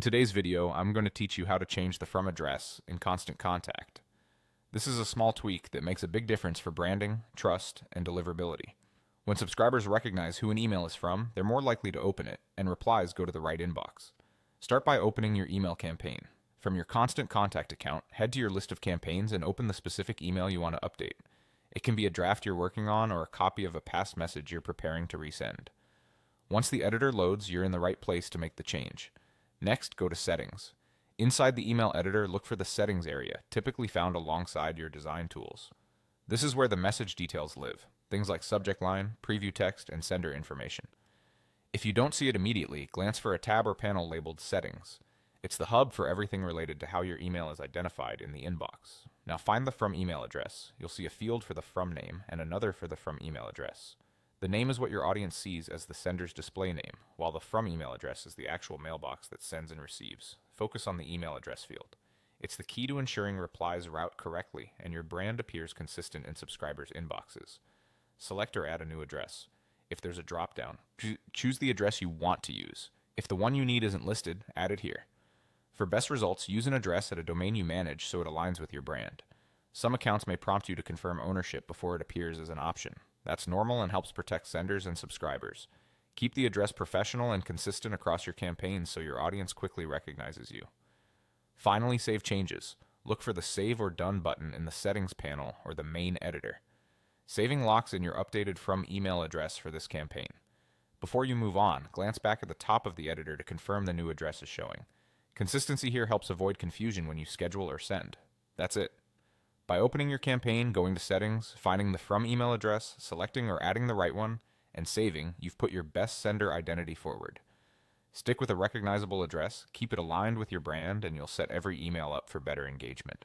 In today's video, I'm going to teach you how to change the from address in Constant Contact. This is a small tweak that makes a big difference for branding, trust, and deliverability. When subscribers recognize who an email is from, they're more likely to open it, and replies go to the right inbox. Start by opening your email campaign. From your Constant Contact account, head to your list of campaigns and open the specific email you want to update. It can be a draft you're working on or a copy of a past message you're preparing to resend. Once the editor loads, you're in the right place to make the change. Next, go to Settings. Inside the email editor, look for the Settings area, typically found alongside your design tools. This is where the message details live, things like subject line, preview text, and sender information. If you don't see it immediately, glance for a tab or panel labeled Settings. It's the hub for everything related to how your email is identified in the inbox. Now find the from email address. You'll see a field for the from name and another for the from email address. The name is what your audience sees as the sender's display name, while the from email address is the actual mailbox that sends and receives. Focus on the email address field. It's the key to ensuring replies route correctly and your brand appears consistent in subscribers' inboxes. Select or add a new address. If there's a drop-down, choose the address you want to use. If the one you need isn't listed, add it here. For best results, use an address at a domain you manage so it aligns with your brand. Some accounts may prompt you to confirm ownership before it appears as an option. That's normal and helps protect senders and subscribers. Keep the address professional and consistent across your campaigns so your audience quickly recognizes you. Finally, save changes. Look for the Save or Done button in the Settings panel or the main editor. Saving locks in your updated from email address for this campaign. Before you move on, glance back at the top of the editor to confirm the new address is showing. Consistency here helps avoid confusion when you schedule or send. That's it. By opening your campaign, going to Settings, finding the from email address, selecting or adding the right one, and saving, you've put your best sender identity forward. Stick with a recognizable address, keep it aligned with your brand, and you'll set every email up for better engagement.